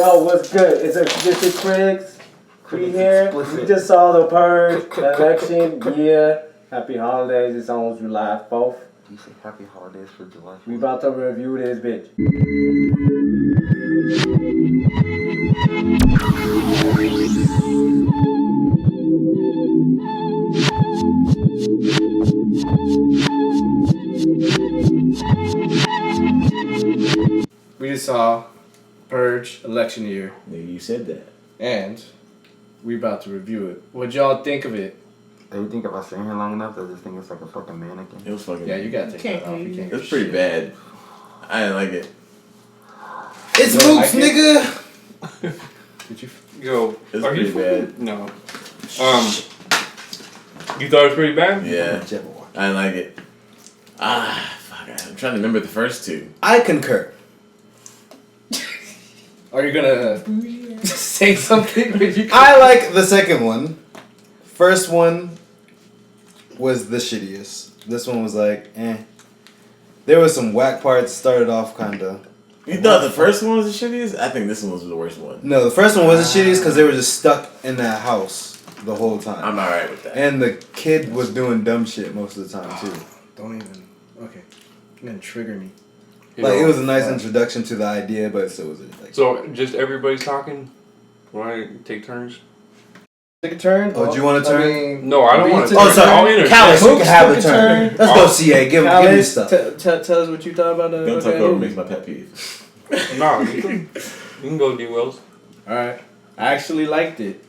Yo, what's good? It's X-plicit CritiKKKz. We here. We just saw the Purge election. Yeah. Happy holidays. It's almost July 4th. You say happy holidays for July 4th? We about to review this bitch. We just saw Purge election year. Nigga, you said that. And we about to review it. What'd y'all think of it? Do you think if I stay here long enough that this thing is like a fucking mannequin? It was fucking. Yeah, you gotta take that off. You can't. It was pretty bad. I didn't like it. It's Moops, nigga! Did you? Yo, It was are pretty you bad. No. You thought it was pretty bad? Yeah. I didn't like it. Fuck. I'm trying to remember the first two. I concur. Are you gonna say something? I like the second one. First one was the shittiest. This one was like, eh. There was some whack parts. Started off kinda. You thought the first one was the shittiest? I think this one was the worst one. No, the first one was the shittiest because they were just stuck in that house the whole time. I'm alright with that. And the kid was doing dumb shit most of the time too. Don't even. Okay. You're gonna trigger me. Like it was a nice introduction to the idea, but it still was like. So just everybody's talking? Want to take turns? Take a turn. Oh, do you want a turn? I mean, No, I don't want to. Oh, sorry. Callus, you can have a took a turn. turn. Let's go, CA. Give me Callus, stuff. tell us what you thought about the. Don't talk over makes my pet peeve. No, you can go D. Wells. Alright. I actually liked it.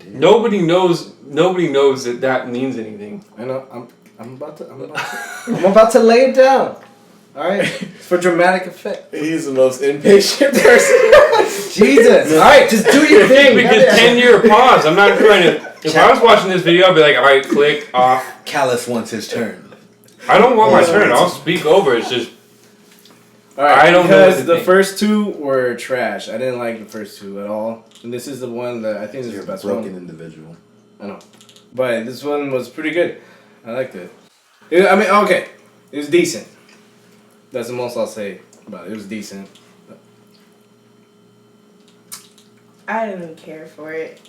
Nobody knows that means anything. I know. I'm about to lay it down. Alright? For dramatic effect. He's the most impatient person. Jesus. Alright, just do your thing. Because 10-year pause. I'm not trying to. If I was watching this video, I'd be like, alright, click, off. Callus wants his turn. I don't want my turn. I'll speak over. It's just. Alright, I don't know. because the first two were trash. I didn't like the first two at all. And this is the one that I think is the best broken one. individual. I know. But this one was pretty good. I liked it. I mean, okay. It was decent. That's the most I'll say about it. It was decent. I didn't care for it.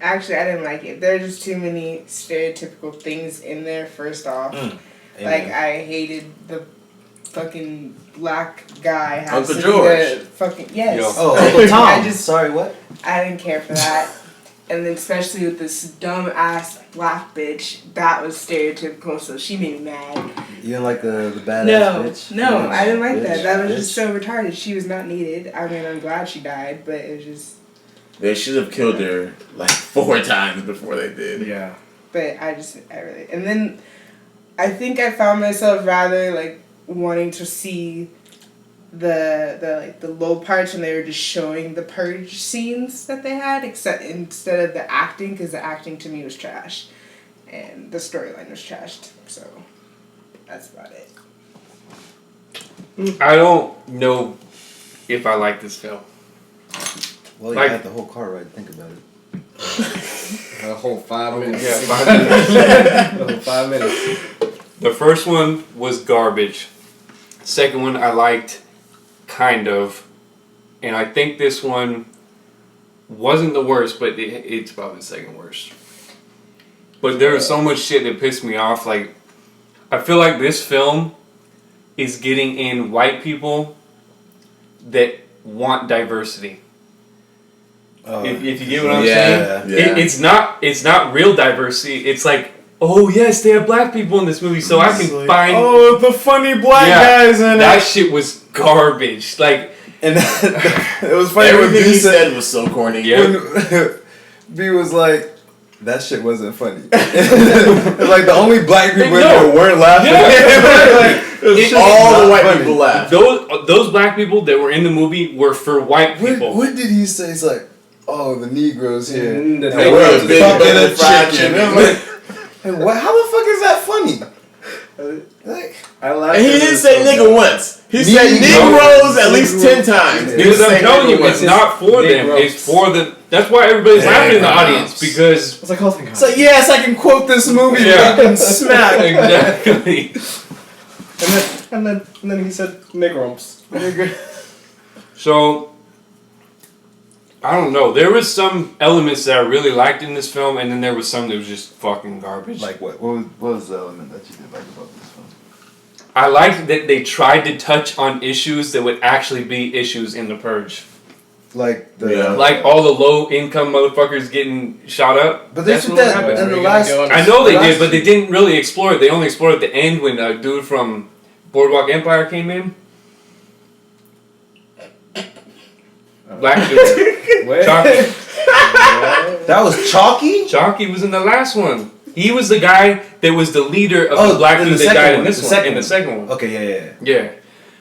Actually, I didn't like it. There are just too many stereotypical things in there, first off. Like, I hated the fucking black guy. Uncle George. Fucking, yes. Yo. Oh, Uncle Tom. I just, Sorry, what? I didn't care for that. And then especially with this dumb ass black bitch, that was stereotypical, so she made me mad. You didn't like the badass No, bitch? no, I didn't like Bitch, that. That was bitch. just so retarded. She was not needed. I mean, I'm glad she died, but it was just... They should have killed her like 4 times before they did. Yeah. But I really... And then I think I found myself rather, like, wanting to see the low parts when they were just showing the purge scenes that they had, instead of the acting, because the acting to me was trash. And the storyline was trashed. So, that's about it. I don't know if I like this film. Well, you Like- had the whole car ride. Think about it. A whole 5 minutes. Yeah, 5 minutes. A whole 5 minutes. The first one was garbage. Second one I liked, kind of. And I think this one wasn't the worst, but it's probably the second worst. But there was so much shit that pissed me off. Like, I feel like this film is getting in white people that want diversity. If you get what I'm saying? Yeah. It's not real diversity. It's like, oh yes, they have black people in this movie, so I can like, find. Oh, the funny black guys in that it. shit was garbage. Like, And it was funny when Everything B he said, said was so corny. Yeah. when B was like, that shit wasn't funny. Like the only black people in there weren't laughing. All the white people laughed. those black people that were in the movie were for white people. What did he say? He's like, oh, the Negroes here. Mm, the And Negroes. we're Big fucking Brother a fried chicken. chicken. I'm like, hey, what? How the fuck is that funny? Like, I like And he didn't say nigga once. He said Negroes at least 10 times. He Because didn't I'm say telling you, nigga it's once. not for them. Negroes. It's for the. That's why everybody's laughing in the audience, because. It's like, oh, thank God. it's like, yes, I can quote this movie Yeah. fucking smack. Exactly. And then he said, Negrumps. So, I don't know. There was some elements that I really liked in this film, and then there was some that was just fucking garbage. Like what? What was the element that you did like about this film? I liked that they tried to touch on issues that would actually be issues in The Purge. Like the Like all the low-income motherfuckers getting shot up. But they That's did what that happened. in the last. I know they did, but they didn't really explore it. They only explored at the end when a dude from Boardwalk Empire came in. Black dude. Chalky. That was Chalky. Chalky was in the last one. He was the guy that was the leader of the black in dude the that second died in one, this the one. second In the one. second one. Okay, yeah. Yeah.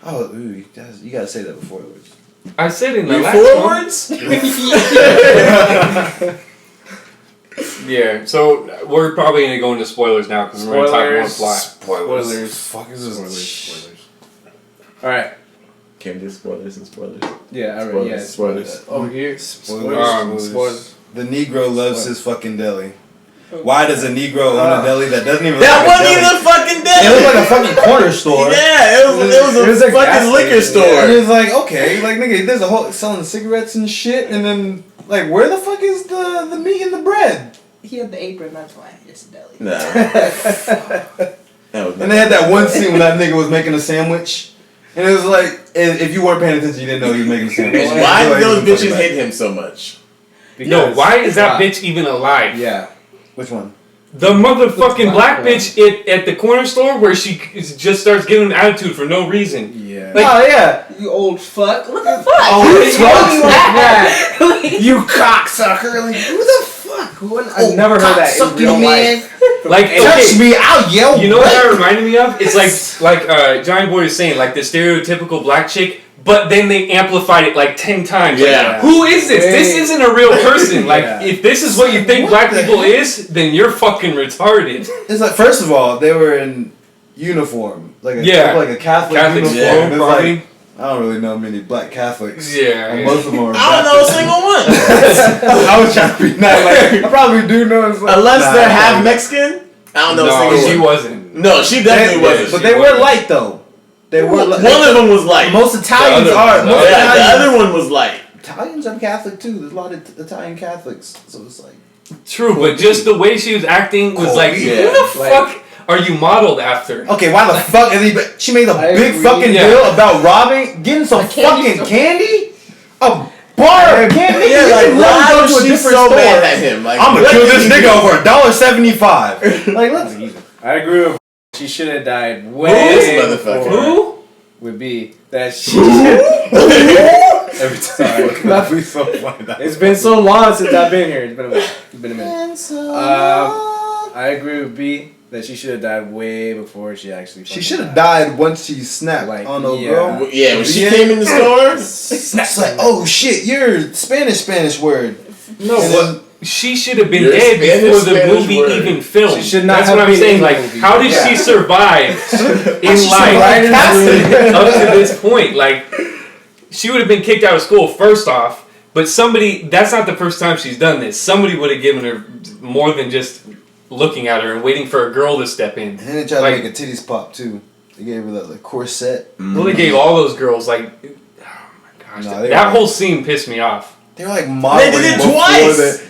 Oh, ooh, you gotta say that before it was. I said in the Before last one. words? Yeah, so we're probably going to go into spoilers now because we're going to talk more plot. Spoilers. Fuck is this? Spoilers. Alright. Can't do spoilers and spoilers. Yeah, alright. Yeah. Spoilers. Over here. Spoilers. Spoilers. The Negro loves his fucking deli. Why does a Negro own a deli that doesn't even That look like wasn't a even deli? a fucking deli. It looked like a fucking corner store. Yeah, it was a a gas fucking liquor station. store. And it's like, okay, like nigga, there's a whole selling cigarettes and shit, and then like, where the fuck is the meat and the bread? He had the apron, that's why it's a deli. Nah. That was And they had that one scene when that nigga was making a sandwich, and it was like, if you weren't paying attention, you didn't know he was making a sandwich. Why did those He was bitches fucking hate him so much? No, why is that bitch even alive? Yeah. Which one? The motherfucking black one. bitch at the corner store where she just starts giving an attitude for no reason. Yeah. Like- Oh yeah. You old fuck. What the fuck? Oh, Who's it's wrong with that. that? You cocksucker! Like, who the fuck? I've never heard that in real life. Like, Touch okay, me, I'll yell. you know what that reminded me of? It's like Johnny Boy is saying, like the stereotypical black chick, but then they amplified it like 10 times. Like, Yeah. who is this? This Hey. isn't a real person. Like, Yeah. if this is what you think black people is, then you're fucking retarded. It's like, first of all, they were in uniform, like a Catholic Catholic uniform. yeah, It's probably. like, I don't really know many black Catholics. Yeah. And most of them are. I don't know a single one. I was trying to be nice. Like, I probably do know. It's like, Unless nah, they're I half probably- Mexican. I don't know No, a she single one. wasn't. No, she definitely wasn't. But they were light though. They were. One of them was light. Most Italians The other are. one. Most Yeah, the Italians, other one was light. Italians are Catholic too. There's a lot of Italian Catholics, so it's like. True, but just the way she was acting was like, Yeah. who the fuck are you modeled after? Okay, why the fuck is he? She made a I big agree. fucking Yeah. deal about robbing, getting some candy fucking store. candy. A bar of candy. Yeah, You like can why go was to a she different so store. mad at him? Like, I'm gonna what kill did this he nigga do? over $1.75. Like let's. I agree with. She should have died way This before. motherfucker. Who? Would be that she. Every time. That'd be so funny. It's been so long since I've been here. It's been a minute. It's been a minute. I agree with B that she should have died way before she actually. She fucking should have died once she snapped Like, on the yeah. girl. Yeah, when she Yeah. came in the store. It's like, oh shit, you're Spanish word. No, And but she should have been You're dead Spanish, before the Spanish movie word. even filmed. She should not That's have what I'm been saying. in the Like, movie. how did Yeah. she survive in She life survived up to this point? Like, she would have been kicked out of school first off. But somebody, that's not the first time she's done this. Somebody would have given her more than just looking at her and waiting for a girl to step in. And then they tried Like- to make her titties pop too. They gave her that like corset. Well, they gave all those girls, like, oh my gosh, No, they that were- whole scene pissed me off. They were like modeling They did it before twice.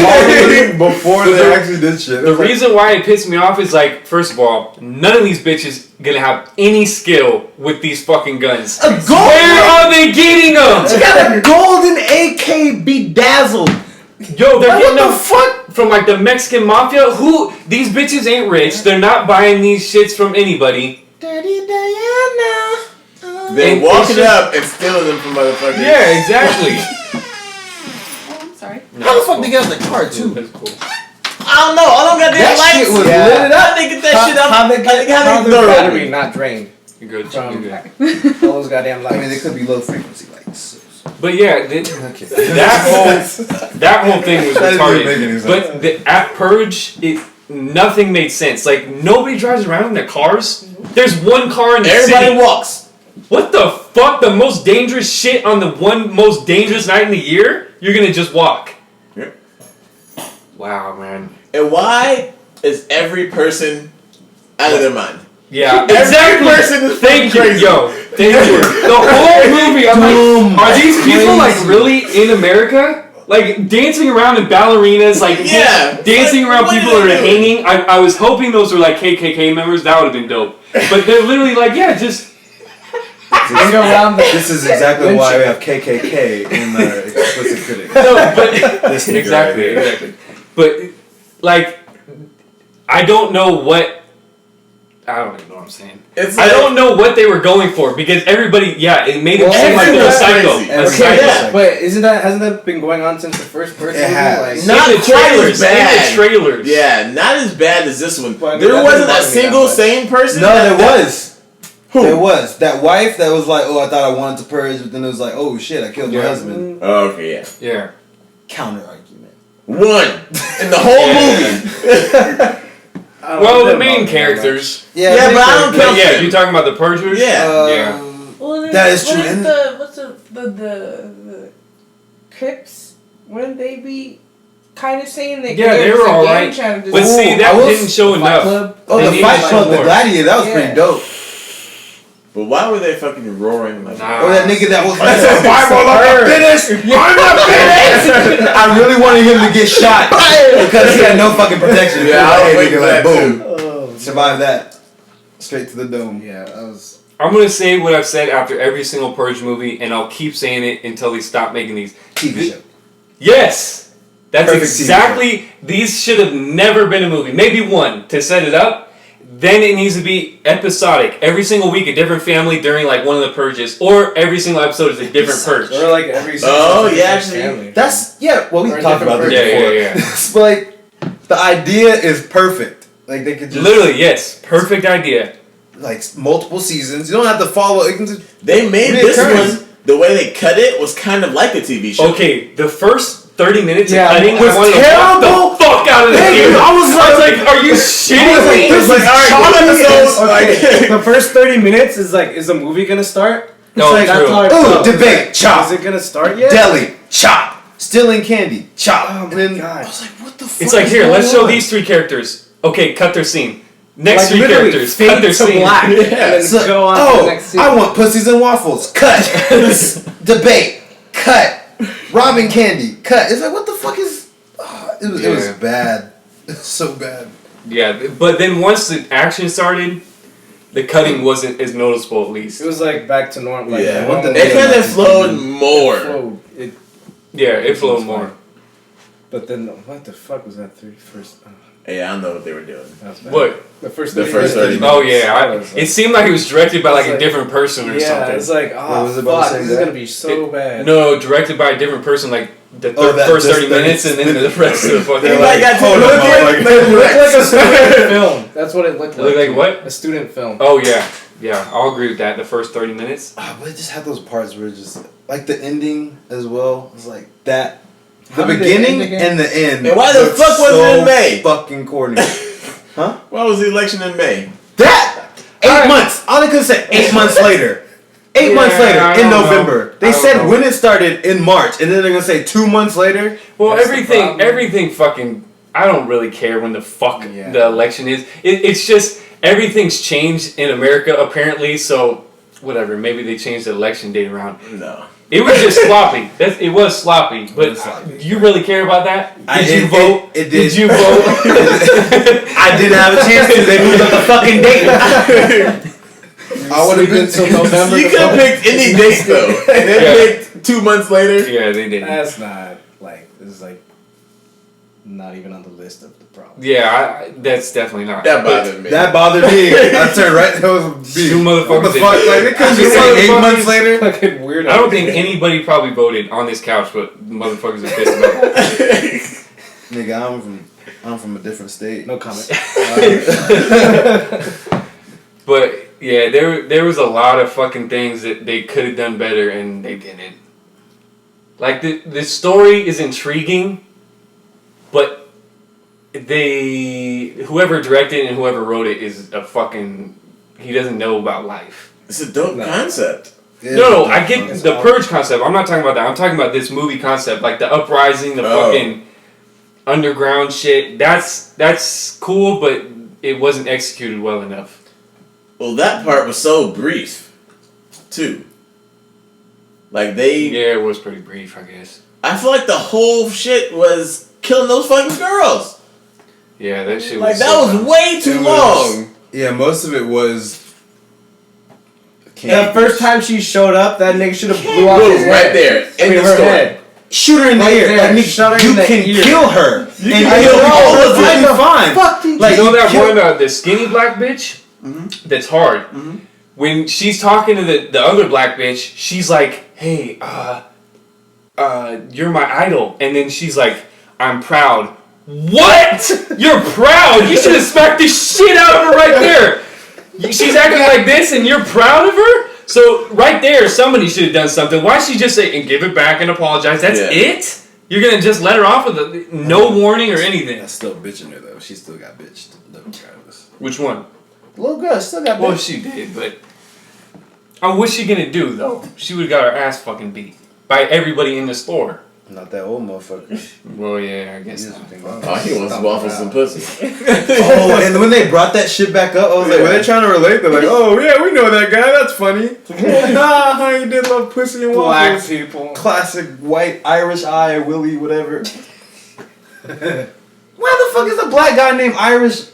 modeling before they actually did shit. The reason why it pissed me off is like, first of all, none of these bitches gonna have any skill with these fucking guns. A gold. Where are they getting them? She got a golden AK bedazzled. Yo, they're Like, getting what the them from like the Mexican mafia. Who? These bitches ain't rich. They're not buying these shits from anybody. Dirty Diana. They're And walking it's just- up and stealing them from motherfuckers. Yeah, exactly. Oh, I'm sorry. How the fuck they got in the car too? That's cool. I don't know. I don't got That that shit lights. was Yeah. lit How up. they get that shit up? How they How get they how the thoroughly? battery not drained You're good. from You're good. all those goddamn lights. I mean, they could be low frequency lights. But yeah, Okay. that whole thing was That didn't retarded. make any sense. But at Purge, nothing made sense. Like nobody drives around in their cars. There's one car in the Everybody city. walks. What the fuck? The most dangerous shit on the one most dangerous night in the year? You're gonna just walk. Yep. Wow, man. And why is every person out of their mind? Yeah, Every exactly. person is Thank fucking you, crazy. yo. They were. The whole movie, I'm like, are these people like really in America? Like dancing around in ballerinas, like dancing around people that are hanging. I was hoping those were like KKK members. That would have been dope. But they're literally like, yeah, just. This is exactly why we have KKK in our explicit critic. No, but exactly. But like, I don't know what. I don't even know what I'm saying. I don't know what they were going for because everybody, it made it seem like they were psycho. But hasn't that been going on since the first person? It has. Not in the trailers. bad. In the trailers. Yeah, not as bad as this one. Well, I mean, there that wasn't didn't a bother me single that much. sane person. No, there was. Who? There was. That wife that was like, oh, I thought I wanted to purge, but then it was like, oh shit, I killed my husband. Oh, okay, yeah. Yeah. Counter argument. One in the whole movie. Well, the main characters. Yeah, but I don't count Yeah, them. you talking about the Purgers? Yeah. Well, That is true. What's the Crips? Wouldn't they be kind of saying that? Yeah, they were alright. But see, that didn't show enough. Oh, They the needed Fight to Club, show the more. Gladiator, that was Yeah. pretty dope. But why were they fucking roaring like Nah. Oh, that nigga that was That's like, survival of the fittest! I'm the fittest! I really wanted him to get shot because he had no fucking protection. Yeah, I was Hey, waiting nigga, for that boom. Oh, Survive that. Straight to the dome. yeah, that was. I'm gonna say what I've said after every single Purge movie, and I'll keep saying it until they stop making these. TV show. Yes! That's Perfect exactly. These should have never been a movie. Maybe one to set it up. Then it needs to be episodic. Every single week, a different family during like one of the purges, or every single episode is a different purge. Or like every. Oh, season, yeah, different actually. family. That's, well, we Or a talked about different this version. before. Yeah. But like, the idea is perfect. Like, they could just. Literally, yes, perfect idea. Like, multiple seasons. You don't have to follow. You can just, They made this Reoccurring. one. The way they cut it was kind of like a TV show. Okay, the first 30 minutes Yeah, of cutting, was I wanted to terrible. walk the fuck out of the theater. I was like, are you shitting me? this is All episodes, like, The first 30 minutes is a movie gonna start? No, like, true. that's how it Ooh, felt. debate, chop. Is it gonna start yet? Deli, chop. Stealing candy, chop. Oh And my then god. I was like, what the fuck? It's like, is here, let's going show on? these three characters. Okay, cut their scene. Next Like, three literally, characters, fade cut their to scene. black. And then So- go on to the next scene. I want pussies and waffles. Cut. Debate. Cut. Robbing candy. Cut. It's like, what the fuck is? It was Yeah. bad. It was so bad. Yeah, but then once the action started, the cutting wasn't as noticeable at least. It was like back to normal. Like, Yeah, normal. it kind of flowed more. flowed. Yeah, it flowed was more. fine. But then, what the fuck was that first? Yeah, I don't know what they were doing. That was bad. What? The first The 30 first minutes. 30 Oh yeah, That was, it seemed like it was directed by like It's a like- different person or yeah, something. it's like, oh was it about fuck, the this same is guy? gonna be so bad. No, directed by a different person, like the Oh, that first just 30 minutes and then the rest of the fucking. They might got hold to on, look motherfucker. like It looked like a student film. That's what it looked It like. looked like what? A student film. Oh yeah, I'll agree with that. The first 30 minutes. But it just had those parts where it just like the ending as well. It was like that. How The did they beginning end again? and the end. And why the looked fuck wasn't it in so May? Fucking corny. Why was the election in May? That 8 months. All they could have said 8 months later. 8 Yeah, months later I in don't know. November. They I don't said know. when it started in March, and then they're gonna say 2 months later. Well, That's the problem. everything fucking. I don't really care when the fuck Yeah. the election is. It's just everything's changed in America apparently. So whatever. Maybe they changed the election date around. No. It was just sloppy. It was sloppy. But was sloppy. do you really care about that? I Did you did- vote? it did. Did you vote? I didn't have a chance to. They moved up the fucking date. I would have been until November. You could have picked any date though. And then Yeah. picked 2 months later. Yeah, they did. That's not like this is like not even on the list of the problems. Yeah, that's definitely not. That But bothered me. That bothered me. I turned right. That was beef. Two motherfuckers What the did- fuck? Like they couldn't Two just say 8 motherfuckers- months later. Fucking weird. I don't think anybody probably voted on this couch, but motherfuckers are pissed about it. Nigga, I'm from a different state. No comment. But yeah, there was a lot of fucking things that they could have done better and they didn't. Like the story is intriguing, but whoever directed and whoever wrote it is a fucking he doesn't know about life. It's a dope No. concept. No, I get the Purge concept. I'm not talking about that. I'm talking about this movie concept, like the uprising, the fucking underground shit. That's cool, but it wasn't executed well enough. Well, that part was so brief. too. Like they. Yeah, it was pretty brief, I guess. I feel like the whole shit was killing those fucking girls. Yeah, that shit was Like that so was way too long. Yeah, most of it was. The first time she showed up, that nigga should have blew off his Boom, head. right there I in mean, the her store. head. Shoot her in the Right ear. there. Like, nigga, Shot her you in the can ear. kill her. And kill you'll her. all What be the fine. fuck did Like, You know that kill- one, the skinny black bitch? That's hard. When she's talking to the other black bitch, she's like, hey, you're my idol. And then she's like, I'm proud. What? You're proud? You should have smacked the shit out of her right there. She's acting like this and you're proud of her? So right there, somebody should have done something. Why she just say, and give it back and apologize? That's it? You're going to just let her off with no warning or anything? That's still bitching her though. She still got bitched. Regardless. Which one? Little girl still got Well, bitch. she did, but what's she gonna do though? She would have got her ass fucking beat by everybody in the store. Not that old motherfucker. Well, yeah, I guess not. Oh, he wants waffles and pussy. Oh, and when they brought that shit back up, I was like, were they trying to relate? They're like, oh yeah, we know that guy. That's funny. How you did love pussy and Black waffles. people. Classic white Irish eye, Willie, whatever. Where the fuck is a black guy named Irish?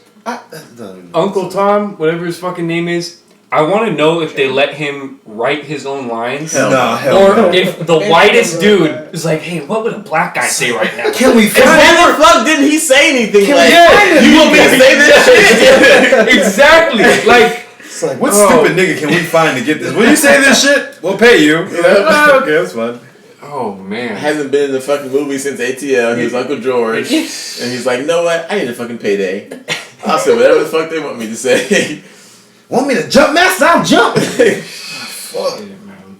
Uncle Tom, whatever his fucking name is. I want to know if they let him write his own lines, Hell No, hell or no. if the whitest dude is like, "Hey, what would a black guy say right now?" Can we And find why the fuck didn't he say anything? Can Like, we find him? you want me to say this shit? Exactly. Like, It's like, what Oh. stupid nigga can we find to get this? Will you say this shit? We'll pay you. Oh, okay, that's fine. oh man. Hasn't been in the fucking movie since ATL. He's Uncle George, and he's like, you know what? I need a fucking payday. I'll say whatever the fuck they want me to say. Want me to jump, master? I'll jump. Yeah, man.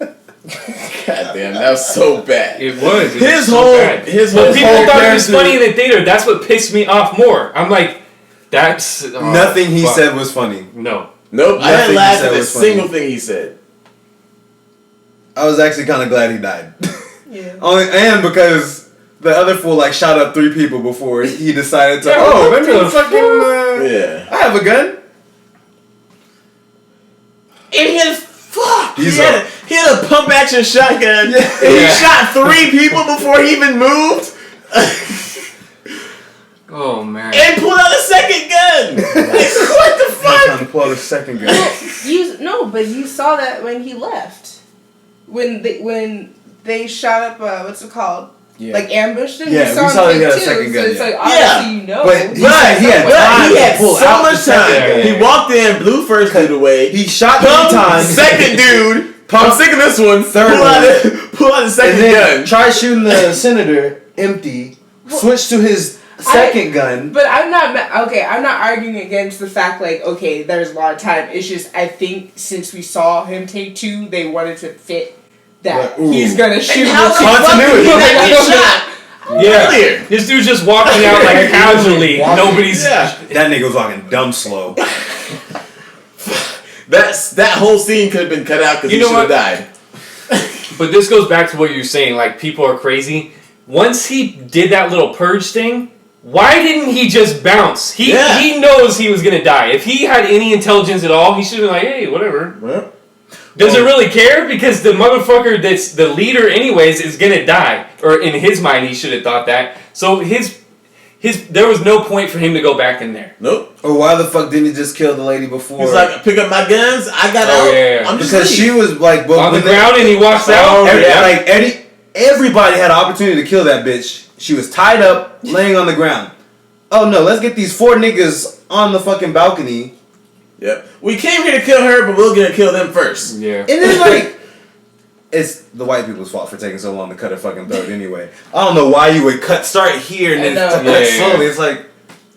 God damn, that was so bad. It was. It His was so whole- bad. his But whole people thought it was character- funny in the theater. That's what pissed me off more. I'm like, that's Nothing he fuck. said was funny. No. Nope, I Nothing didn't he laugh said at a was funny. single thing he said. I was actually kind of glad he died. Yeah. And because the other fool like shot up 3 people before he decided to. Yeah, Oh, what let me the fucking. Yeah. I have a gun. And he had He's he had a pump action shotgun. Yeah. And he Yeah. shot 3 people before he even moved. Oh man. And pulled out a second gun. Like, what the I'm fuck? trying to pull out a second gun. But you saw that when he left, when they shot up what's it called? Yeah. Like ambushed him. Yeah, you saw we him saw he take had a two, second gun, So it's yeah. like obviously you know. But he said he had But time he to had pull so out the much second time. gun. He walked in, blew first dude away. He shot 3 Pump times. second dude. I'm sick of this one. Third pull out the And second then gun. try shooting the senator empty. Switch to his second gun. But I'm not I'm not arguing against the fact like okay, there's a lot of time. It's just I think since we saw him take 2, they wanted to fit that Like, ooh. he's gonna shoot. And how with the fuck Continuity. did he not get shot? Yeah. Earlier. This dude's just walking out like casually. Nobody's. Yeah. That nigga was walking dumb slow. That whole scene could have been cut out because You he know should have what? died. But this goes back to what you're saying. Like people are crazy. Once he did that little purge thing, why didn't he just bounce? He knows he was gonna die. If he had any intelligence at all, he should have been like, hey, whatever. Well, Doesn't really care because the motherfucker that's the leader anyways is gonna die. Or in his mind he should have thought that. So his there was no point for him to go back in there. nope. Or why the fuck didn't he just kill the lady before? He's like, pick up my guns. I got Oh, out. yeah. I'm just because she was like, but On the when they- ground and he walks out. everybody had an opportunity to kill that bitch. She was tied up, laying on the ground. Oh no, let's get these 4 niggas on the fucking balcony. Yep. We came here to kill her, but we're gonna kill them first. Yeah. And then like, it's the white people's fault for taking so long to cut her fucking throat anyway. I don't know why you would start here and then I know. cut Yeah, yeah, slowly. yeah. It's like,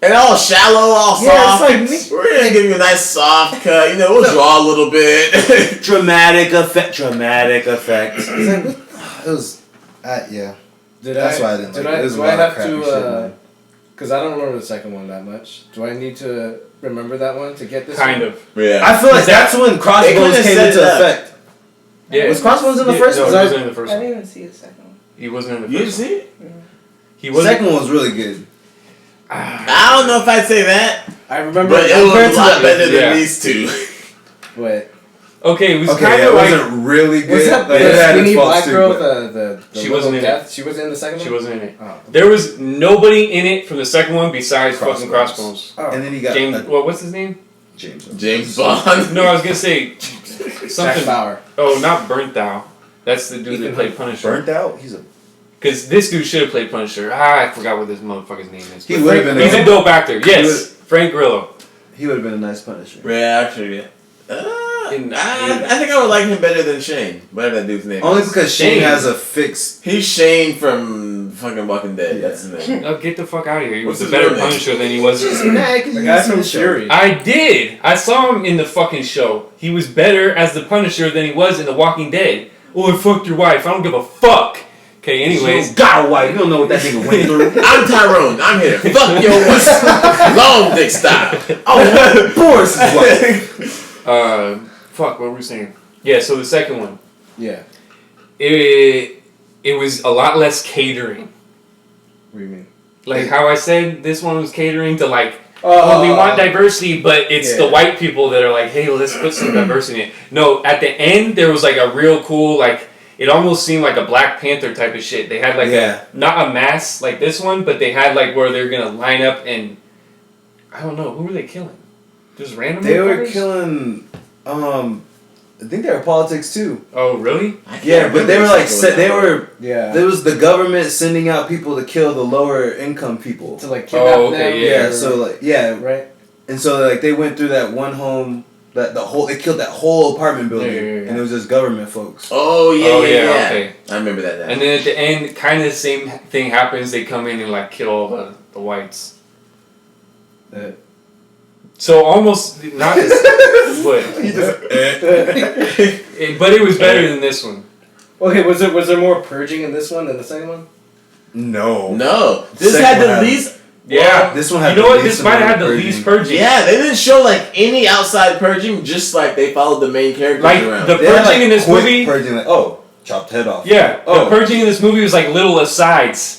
And all shallow, all Yeah, soft. it's like- We're gonna give you a nice soft cut. You know, we'll draw a little bit. dramatic effect. It's like, it was, yeah. That's why I didn't like it. There's a Do I lot of have crappy shit in to, there. because I don't remember the second one that much. Do I need to remember that one to get this Kind one? of. Yeah. I feel like that's when They Crossbones could've came set into it up. effect. Yeah. Was Crossbones in the first no, one? he wasn't in the first I one. didn't even see the second one. He wasn't in the You didn't first see one. it? He The wasn't. second one was really good. I don't know if I'd say that, I remember but it was compared a to lot the- better yeah. than these two. But Okay, it was Okay, kind yeah, of it like wasn't really good. Was that Like, the it had its skinny faults black too, girl? but- The She wasn't in death? She wasn't in the second one? she wasn't in it. Oh. There was nobody in it from the second one besides fucking Crossbones. Crossbones. Oh. And then he got James, what's his name? James Bond. No, I was gonna say Zach something. Bauer. Oh, not Burnt Thou. That's the dude Ethan that played Hunt. Punisher. Burnt out. He's a. Because this dude should have played Punisher. I forgot what this motherfucker's name is. He would have been. He's a dope actor. Yes, would- Frank Grillo. He would have been a nice Punisher. Yeah, actually, yeah. I think I would like him better than Shane, whatever that dude's name Only is. because Shane Shane. has a fixed. He's Shane from fucking Walking Dead. Yeah. That's his name. Oh, get the fuck out of here. He What's was a his better real name? Punisher than he was. The guy from Fury. I did. I saw him in the fucking show. He was better as the Punisher than he was in The Walking Dead. Oh, I fucked your wife. I don't give a fuck. Okay, anyways. God, white. You don't know what that nigga went through. I'm Tyrone. I'm here. Fuck your wife. Long dick style. Oh, Boris is white. Fuck, what were we saying? Yeah, so the second one. Yeah. It was a lot less catering. What do you mean? Like how I said this one was catering to like, Oh, we want diversity, but it's the yeah. white people that are like, hey, let's put some diversity in it. No, at the end, there was like a real cool, like, it almost seemed like a Black Panther type of shit. They had like not a mass like this one, but they had like where they're going to line up and, I don't know, who were they killing? Just random They were motherfuckers? killing. I think they were politics too. Oh, really? Yeah, but they were like they were. Yeah. There was the government sending out people to kill the lower income people. To like kidnap Oh, okay, them. yeah. Yeah, so like Right? and so like they went through that one home that they killed that whole apartment building Yeah. and it was just government folks. Oh, yeah. Okay. I remember that now. And then at the end, kind of the same thing happens. They come in and like kill all the whites. So almost not as but it was better than this one. Okay, was there more purging in this one than the second one? No. No. This Second had one the had- least... Yeah. This one had You know the what? least This might have had amount the of least purging. purging. Yeah, they didn't show like any outside purging, just like they followed the main characters Like around. the They had, purging in this quick movie. purging like chopped head off. Yeah, Oh. the purging in this movie was like little asides.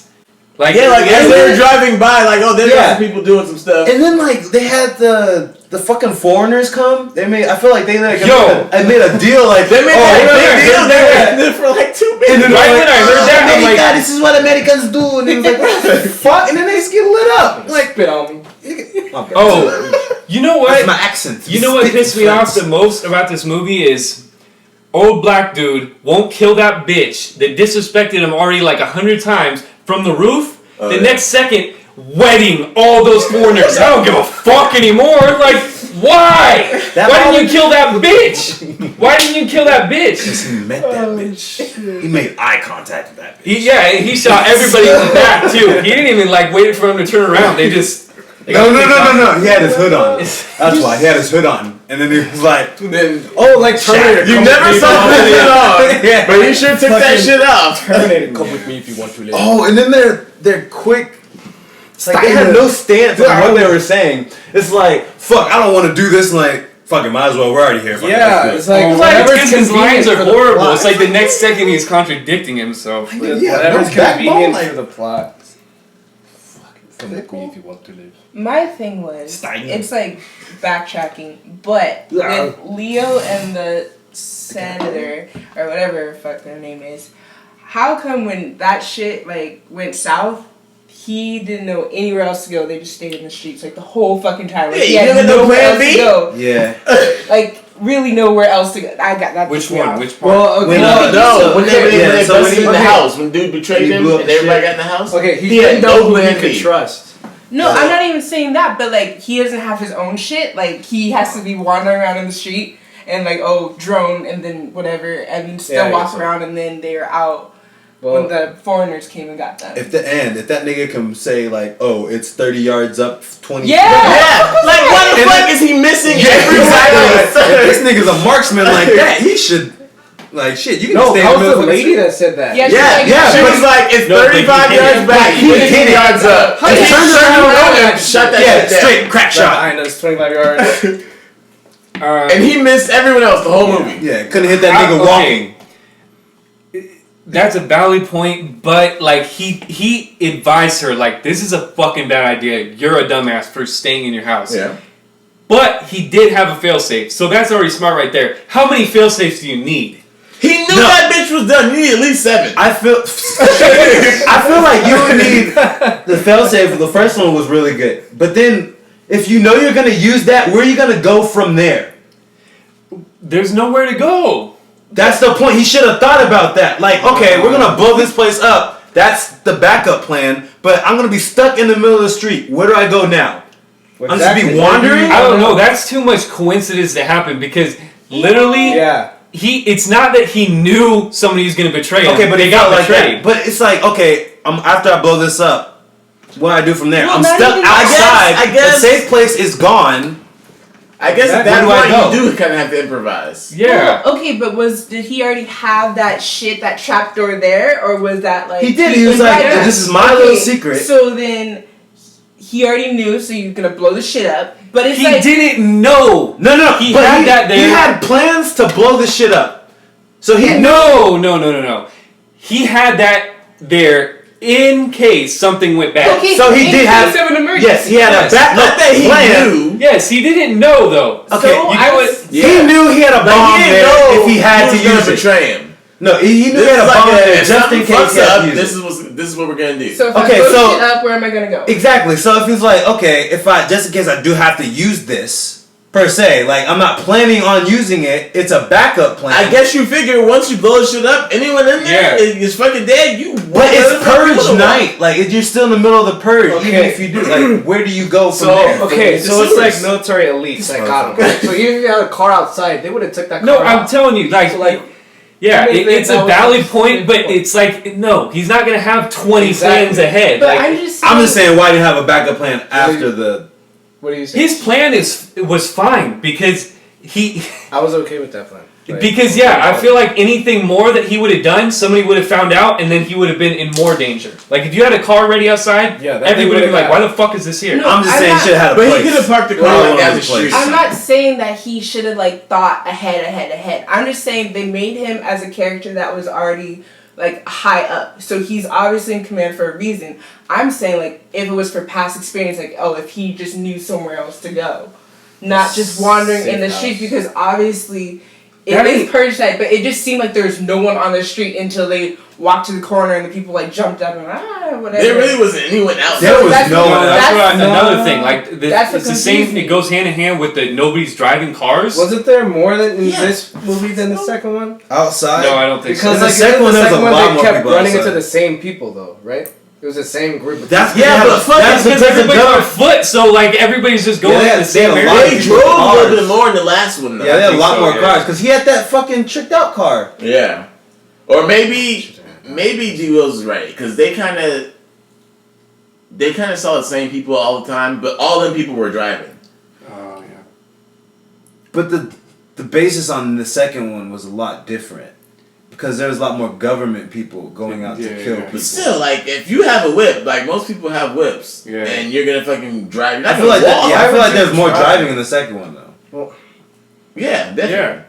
Like yeah, like as and they were then- driving by, like, oh, there's Yeah. some people doing some stuff. And then like they had the fucking foreigners come. I feel like they like I made a deal like They made oh, a yeah, big deal. yeah, They were yeah. in there for like 2 minutes. And then Right they're when I heard that, I'm America, like- this is what Americans do. And it was like, what the fuck? And then they just get lit up. Like, Spit on me. Oh, you know what? that's my accent. You know what pissed me off the most about this movie is old black dude won't kill that bitch that disrespected him already like 100 times from the roof. The next second, wedding all those foreigners. I don't give a fuck anymore. Like, why? Why didn't you kill that bitch? Why didn't you kill that bitch? He met that bitch. He made eye contact with that bitch. He shot everybody in the back too. He didn't even like wait for him to turn around. They just No. He had his hood on. That's why he had his hood on. And then he was like, Then Oh, like Terminator. you come never with me saw if you want it on, but he sure took that Fucking- shit off. to live. Terminator, come with me if you want to live. oh, and then they're quick. It's like they had no stance on what they were saying. It's like, fuck, I don't want to do this. And like, fuck it, might as well. We're already here. Fuck it, Yeah, let's it's do it. like It's like whatever's because his lines convenient are for the horrible. plot. It's like the next second he's contradicting himself. Yeah, Whatever's no backbone, convenient like- for the plot. Come with me if you want to live. My thing was, it's like backtracking, but with Leo and the senator, or whatever the fuck their name is, how come when that shit like went south, he didn't know anywhere else to go? They just stayed in the streets like the whole fucking time. Like, Yeah, he you had didn't know nowhere plan else to B? go. Yeah. Like really nowhere else to go. I got that. Which pissed me one? off. Which part? Well, okay. When, No, when they so when busted he- in the okay. house, when dude betrayed He him blew up and the everybody shit. got in the house. Okay, he He had didn't know no who he plan could B. trust. No, I'm not even saying that, but like he doesn't have his own shit. Like he has to be wandering around in the street and like drone and then whatever and still Yeah, I walk guess so. around and then they're out Well, when the foreigners came and got them. If that nigga can say like, oh, it's 30 yards up, 20. Yeah! Yeah, like why the And fuck then- is he missing Yeah, everybody? exactly. If this nigga's a marksman like that, he should like shit. You can no, stay that in the was the middle of lady that said that. Yeah, Yeah, she's like, she was like, it's No, but 35 he hit yards it. back, He hit 15 it. yards up. He And he turned turned around around and and shot that Yeah, shit down. straight crack Right shot. behind us, 25 yards. And he missed everyone else the whole movie. Yeah, couldn't hit that nigga walking. That's a valid point, but like he advised her like this is a fucking bad idea. You're a dumbass for staying in your house. Yeah. But he did have a failsafe, so that's already smart right there. How many failsafes do you need? He knew that bitch was done. You need at least 7. I feel like you would need the failsafe. The first one was really good, but then if you know you're gonna use that, where are you gonna go from there? There's nowhere to go. That's the point. He should have thought about that. Like, okay, we're gonna blow this place up. That's the backup plan. But I'm gonna be stuck in the middle of the street. Where do I go now? I'm just be wandering. I don't know. That's too much coincidence to happen because literally, it's not that he knew somebody was gonna betray him. Okay, but they got like betrayed. that. But it's like, okay, after I blow this up, what do I do from there? Well, I'm not stuck even- outside. I guess- the safe place is gone. I guess at that Where do I point go? you do kind of have to improvise. Yeah. Well, okay, but did he already have that trapdoor there, or was that like He did. He was like, yeah. this is my little secret. So then he already knew, so you're gonna blow the shit up. But it's He like didn't know. No. He but had that there. He had plans to blow this shit up. So he No. He had that there in case something went bad. okay. So he in did have. case of an emergency. Yes, he had a backup Not that he plan. knew. Yes, he didn't know though. Okay, So you I know was- what? Yeah. He knew he had a Like, bomb he didn't there know if he had to was gonna use it. betray him. No, he knew This he had is a bomb like there if just in something case fucks he had up, to use this it. is what we're gonna do. So if Okay, I blow so- shit up, where am I gonna go? Exactly. So if he's like, okay, if I just in case I do have to use this per se, like I'm not planning on using it. It's a backup plan. I guess you figure once you blow shit up, anyone in there is fucking dead. But it's purge night. Like you're still in the middle of the purge. Okay. Even if you do, like, where do you go from So there? okay, The so it's like sewers. military elites that got him. So even if you had a car outside, they would have took that car. No, out. I'm telling you, like, So, like, yeah, I mean, it's that a was valid a point, good but point. it's like, no, he's not gonna have 20 Exactly. plans ahead. But Like, I'm just saying, why do you have a backup plan after the? What do you say? his plan was fine because I was okay with that plan. Like, because I feel like anything more that he would have done, somebody would have found out, and then he would have been in more danger. Like if you had a car ready outside, Yeah, that everybody would thing be like, would've "Why the fuck is this here?" No, I'm just I'm saying, not- should have had a But place. he could have parked the Well, car all like over down the the place. street. I'm not saying that he should have like thought ahead. I'm just saying they made him as a character that was already like high up. So he's obviously in command for a reason. I'm saying like if it was for past experience, like if he just knew somewhere else to go. Not just wandering in the Safe streets house. because obviously it That is is- purge night, but it just seemed like there was no one on the street until they walked to the corner and the people like jumped up and whatever. There really wasn't anyone else. There was that's- no No, one. that's That's- another thing. Like that's what it's the same. confused me. It goes hand in hand with the nobody's driving cars. Wasn't there more than in Yeah. this movie than the second one? Outside. No, I don't think Because In the like second in one, the there was second a one, lot they more kept people running outside. into the same people though, right? It was the same group of That's people. Yeah, yeah, but fuck That's because everybody's on government. foot, so like everybody's just going Yeah, to the same they had a area. lot They of drove a cars. little bit more in the last one though. Yeah, they had a think lot so, more yeah. cars because he had that fucking tricked out car. Yeah. Or maybe G Wills is right because they kind of saw the same people all the time, but all them people were driving. Oh yeah. But the basis on the second one was a lot different because there was a lot more government people going out to Yeah, kill yeah. people. But still, like if you have a whip, like most people have whips, Yeah. and you're gonna fucking drive. You're not I feel like gonna that, walk. yeah, I Why feel would like you there's more drive? driving in the second one though. Yeah, definitely. Yeah.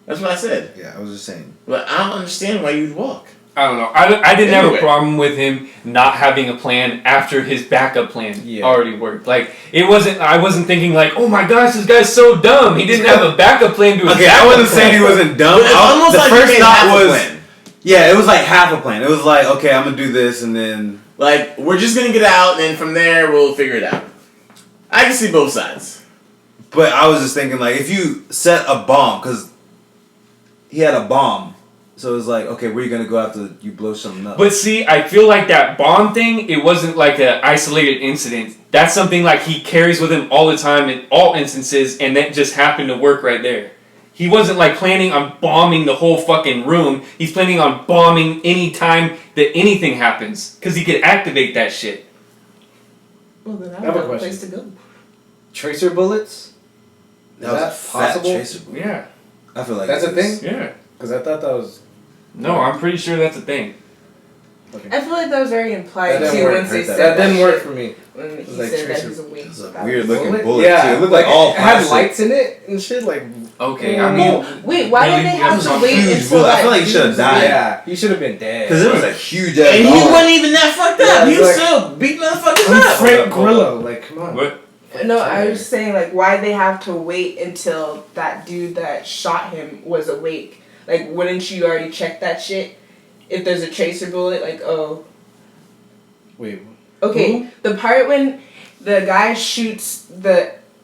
That's what I said. Yeah, I was just saying. But I don't understand why you'd walk. I don't know. I didn't have a Anyway. problem with him not having a plan after his backup plan Yeah. already worked. Like I wasn't thinking like, oh my gosh, this guy's so dumb. He didn't have a backup plan to his Okay, I backup wasn't plan. saying he wasn't dumb. But it's almost the like he first made thought half a was, plan. yeah, it was like half a plan. It was like, okay, I'm gonna do this, and then Like we're just gonna get out, and then from there we'll figure it out. I can see both sides. But I was just thinking, like, if you set a bomb, because he had a bomb, so it was like, okay, where are you gonna go after you blow something up? But see, I feel like that bomb thing, it wasn't like an isolated incident. That's something like he carries with him all the time in all instances, and that just happened to work right there. He wasn't like planning on bombing the whole fucking room. He's planning on bombing any time that anything happens, because he could activate that shit. Well, then I I have a have a question. place to go. Tracer bullets? that was that a fat possible? tracer. Yeah, I feel like That's it a was- thing? yeah. Because I thought that was. No, I'm pretty sure that's a thing. I feel like that was already implied That too didn't work. once they said That didn't work shit. for me. When he like said that Tracer- he's awake. It was a That weird was- looking Bullet? bullet Yeah, too. It looked like all it had plastic. lights in it and shit. Like, Okay, I mean, Well, wait, why really, did they yeah, have it's to a wait huge until bullet. I that feel like he should've dude- died. yeah, he should have been dead. Because it was a huge And ass he dog. wasn't even that fucked Yeah, up. He it's was like- still beating motherfuckers I'm up. Frank Grillo. Like, come on. what? No, I was saying, like, why'd they have to wait until that dude that shot him was awake? Like, wouldn't you already check that shit? If there's a tracer bullet, like, oh. Wait. Okay, the part when the guy shoots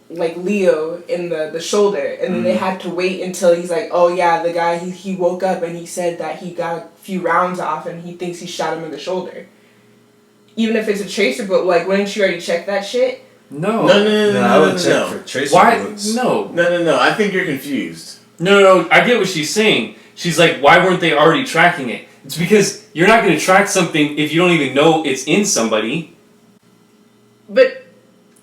Leo in the shoulder, and then they had to wait until he's like, oh yeah, the guy, he woke up and he said that he got a few rounds off and he thinks he shot him in the shoulder. Even if it's a tracer bullet, like, wouldn't you already check that shit? No. No, I would check for tracer Why? bullets. No. No. I think you're confused. No. I get what she's saying. She's like, why weren't they already tracking it? It's because you're not going to track something if you don't even know it's in somebody. But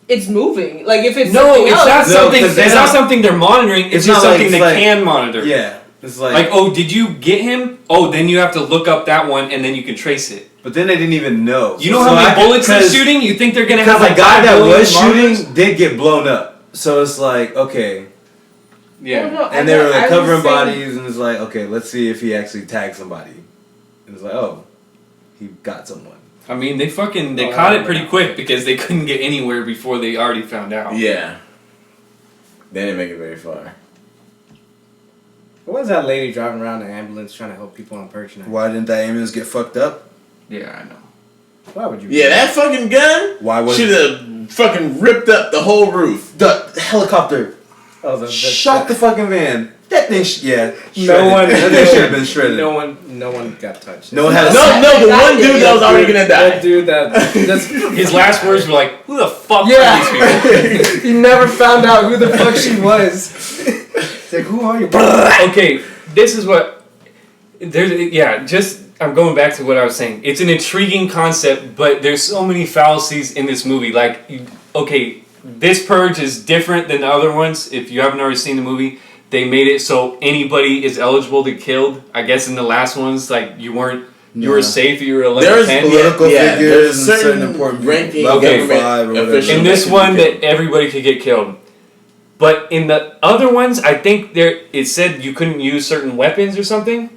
it's moving. Like, if it's No, something it's else, not something. because It's not something they're monitoring. It's just not like- something it's they like- can monitor. Yeah, it's like. Like, oh, did you get him? Oh, then you have to look up that one, and then you can trace it. But then they didn't even know. You know how many bullets they're shooting? You think they're gonna have Because like the guy 5 that billion was monitors? shooting did get blown up. So it's like, okay. Yeah. No, And they were like I was covering saying- bodies, and it's like, okay, let's see if he actually tagged somebody. And it's like, oh, he got someone. I mean, they caught I it pretty quick because they couldn't get anywhere before they already found out. Yeah. They didn't make it very far. What was that lady driving around the ambulance trying to help people on Purge night? Why didn't that ambulance get fucked up? Yeah, I know. Why would you? Yeah, that fucking gun Why was should have fucking ripped up the whole roof. the helicopter Oh, shot the fucking van? That thing, yeah. No one. That thing should have been shredded. No one got touched. No one had a No, the one dude that was already gonna That die. dude that's His last words were like, "Who the fuck Yeah. are these people?" he never found out who the fuck she was. It's like, who are you? Okay, this is what I'm going back to what I was saying. It's an intriguing concept, but there's so many fallacies in this movie. Like, okay, this Purge is different than the other ones. If you haven't already seen the movie, they made it so anybody is eligible to get killed. I guess in the last ones, like, you were safe, you were a level There's 10. political there's figures and certain certain important ranking people. Level Okay. 5 or whatever. officials. In this Should one, be killed. that everybody could get killed. But in the other ones, I think it said you couldn't use certain weapons or something.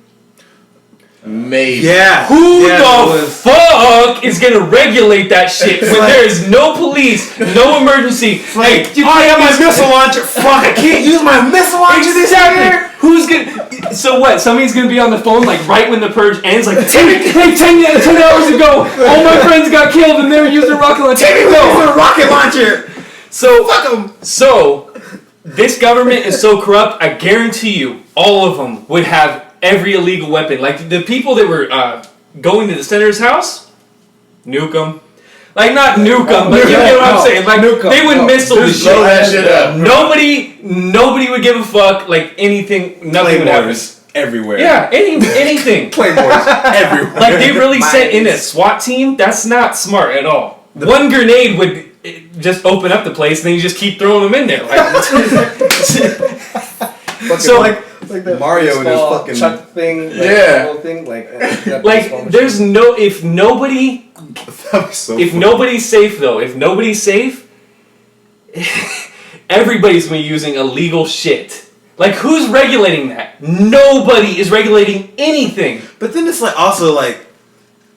Maybe. Yeah. Who Yeah, the it was- fuck is gonna regulate that shit when like- there is no police, no emergency? Like, you I have can't my use- missile launcher. Fuck, I can't use my missile launcher this Exactly. year. Who's gonna? So what? Somebody's gonna be on the phone like right when the purge ends, like 10 hours ago, all my friends got killed and they were using rocket launcher. Take me with a rocket launcher. So Fuck 'em. So this government is so corrupt. I guarantee you, all of them would have every illegal weapon. Like the people that were going to the senator's house, nuke them. Like not nuke them, but you get what I'm saying. Like Nuke 'em. they would No. missile the Just blow shit. that shit up. Nobody would give a fuck. Like anything, nothing would happen. Claymores everywhere. Yeah, anything. Claymores everywhere. Like they really sent in a SWAT team. That's not smart at all. One grenade would just open up the place, and then you just keep throwing them in there. Like, so like the Mario and his baseball fucking- chuck thing. Like, Yeah. the whole thing. Like that like baseball there's machine. no if nobody. That was so If funny. nobody's safe, though, if nobody's safe, everybody's gonna be using illegal shit. Like, who's regulating that? Nobody is regulating anything. But then it's like also like,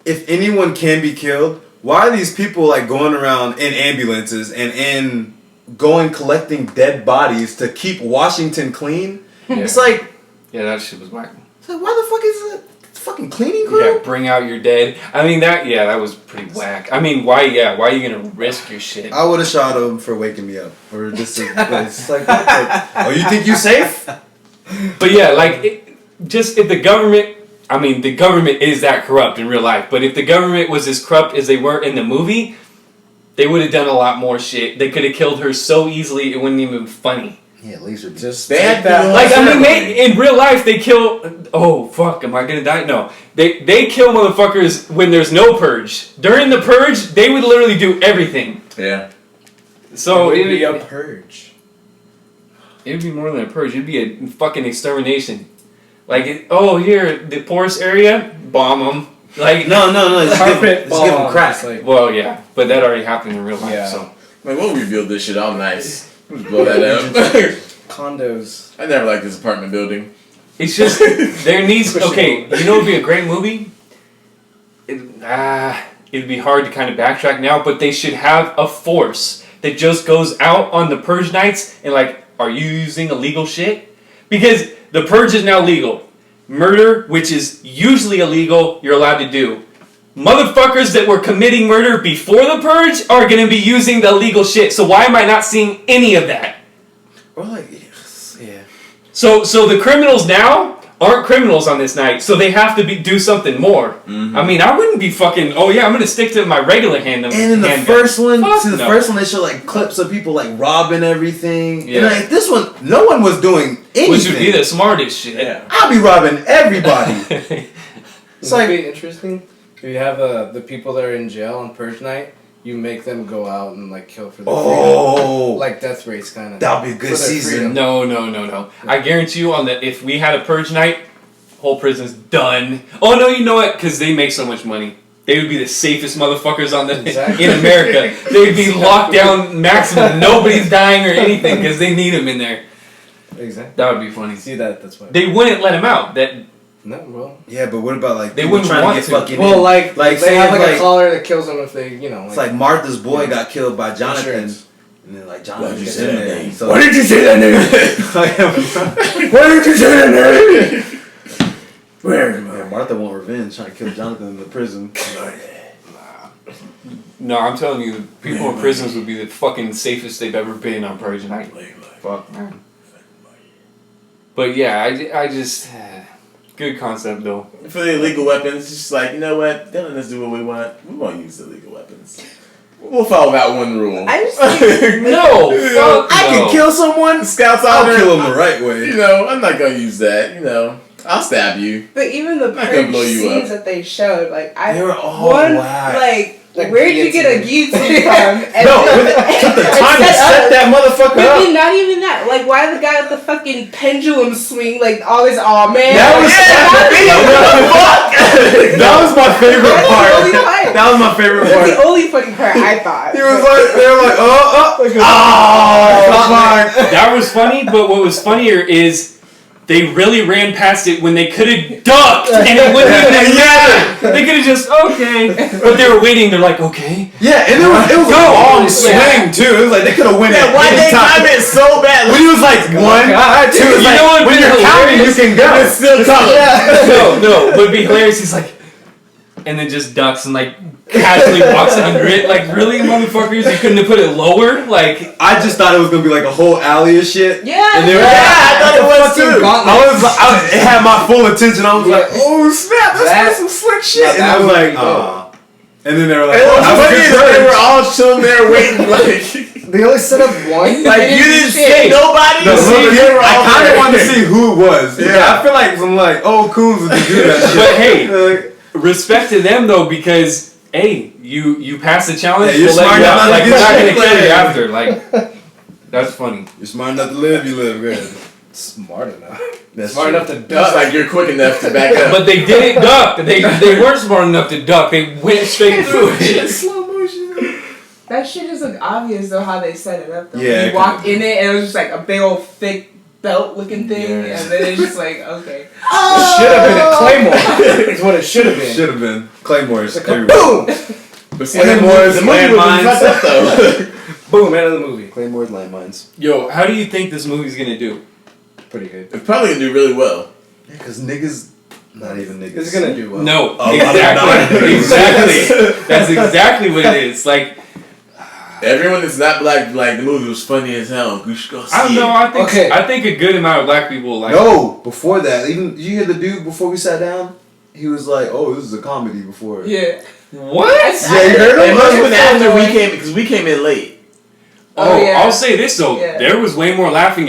if anyone can be killed, why are these people like going around in ambulances and going collecting dead bodies to keep Washington clean? Yeah. It's like, that shit was whack. it's like, why the fuck is it? It's fucking cleaning crew? Yeah, bring out your dead. I mean, that was pretty whack. I mean, why are you gonna risk your shit? I would have shot him for waking me up, or just it's like, what the- oh, you think you safe? But yeah, like, if the government, I mean, the government is that corrupt in real life, but if the government was as corrupt as they were in the movie, they would have done a lot more shit. They could have killed her so easily, it wouldn't even be funny. Yeah, laser beam. Just They take had that. to- Like, I mean, ceremony. in real life, they kill, oh, fuck, am I gonna die? No. They kill motherfuckers when there's no purge. During the purge, they would literally do everything. Yeah. So, It would be a purge. It'd be more than a purge. It'd be a fucking extermination. Like, here, the poorest area, bomb them. Like, No, just give Carpet him, just give him bomb. crack. It's like, well, yeah, but that already happened in real life, Yeah. so. Like, we'll rebuild this shit all nice. Just blow that up. condos. I never liked this apartment building. It's just, there needs, okay, you know what would be a great movie? It'd be hard to kind of backtrack now, but they should have a force that just goes out on the purge nights and like, are you using illegal shit? Because the purge is now legal. Murder, which is usually illegal, you're allowed to do. Motherfuckers that were committing murder before the purge are gonna be using the illegal shit. So why am I not seeing any of that? Or like, yeah. So the criminals now aren't criminals on this night, so they have to do something more. Mm-hmm. I mean, I wouldn't be fucking, oh yeah, I'm gonna stick to my regular handgun. And in the handgun. first one, Fuck see the no. first one, they show like clips of people like robbing everything. Yeah. And like this one, no one was doing anything. Which would be the smartest shit. Yeah. I'll be robbing everybody. It's like be interesting. If you have the people that are in jail on purge night, you make them go out and like kill for their freedom. Like death race kind of. That'll be a good season. No. I guarantee you if we had a purge night, whole prison's done. Oh no, you know what? Because they make so much money. They would be the safest motherfuckers in America. They'd be locked down maximum. Nobody's dying or anything because they need them in there. Exactly. That would be funny. See that's why. They wouldn't let him out. No, well. Yeah, but what about like They people wouldn't trying want to get to. fucking Well, in? like they say have like like a collar that kills them if they, you know. it's like Martha's boy got killed by Jonathan, Insurance. and then like Why Jonathan did you gets say in that there. name? So Why did you say that name? Why did you say that name? Where am I? yeah, Martha want revenge, trying to kill Jonathan in the prison. No, I'm telling you, people in prisons would be the fucking safest they've ever been on purge night. Fuck, man. But yeah, I just good concept though. For the illegal weapons, it's just like, you know what? They're letting us do what we want. We won't use illegal weapons. We'll follow that one rule. I just think, No, fuck I can no. kill someone. Scouts I'll honor. kill him the right way. You know, I'm not gonna use that. You know, I'll stab you. but even the Not gonna purge blow you scenes up. that they showed, like They were all whack. like where'd you get a guillotine from? And No, then- it took the and time to set up. that motherfucker But up. then not even that. Like, why the guy with the fucking pendulum swing? Like, all this, oh man. That was that was my favorite That's the only part. part. That was my favorite That's part. the only funny part I thought. He was like, they were like, oh, fuck. That was funny, but what was funnier is they really ran past it when they could have ducked and it wouldn't even have mattered. They could have just, okay. But they were waiting, they're like, okay. Yeah, and it was a long swing too. It was like they could have went at Why any they time. time it so bad? When he was like one, two, You like, know what would when be you're counting, you hilarious? can go. It's still coming. No, but it'd be hilarious. He's like, and then just ducks and like casually walks under it. Like, really, motherfuckers? You couldn't have put it lower? Like, I just thought it was gonna be like a whole alley of shit. Yeah. And they were, I thought it was too. it had my full attention. I was like, oh snap, that's some slick shit. Now And that I was would like, be oh. And then they were like, And what's that was funny good is they purge. were all chilling there waiting, like, They only set up one. like you didn't say nobody. No, They were I all kind of there. wanted to see who it was. Yeah. I feel like some like old coons would do that shit. but hey, Like, respect to them though, because hey, you passed the challenge. Yeah, you're we'll let smart you enough out. not to Like, get we're not shit gonna kill you like- after. Like, that's funny. you're smart enough to live, you live. Good. Smart enough. That's Smart true. enough to It's duck. like you're quick enough to back up. But they didn't duck. They weren't smart enough to duck. They went straight through it. Slow motion. That shit just looked obvious though how they set it up though. Yeah, You it walked could've in it and it was just like a big old thick belt looking thing, Yeah. and then it's just like okay. It should have been a Claymore. It's what it should have been. Should have been Claymores everywhere. Boom! But see, And then the more movie was landmines. fucked up though. Boom! End of the movie. Claymores, landmines. Yo, how do you think this movie's gonna do? Pretty good. It's probably gonna do really well. Yeah, cause niggas, not even niggas. It's gonna do well. No, Oh, exactly, no. exactly. That's exactly what it is. Like, Everyone that's not black, like the movie was funny as hell. You should go see I don't know. it. I think a good amount of black people like. No, before that, even did you hear the dude before we sat down? He was like, "Oh, this is a comedy." Before. Yeah. What? Yeah, you heard It him? must have been after we annoying. came because we came in late. Oh, yeah. I'll say this though. Yeah. There was way more laughing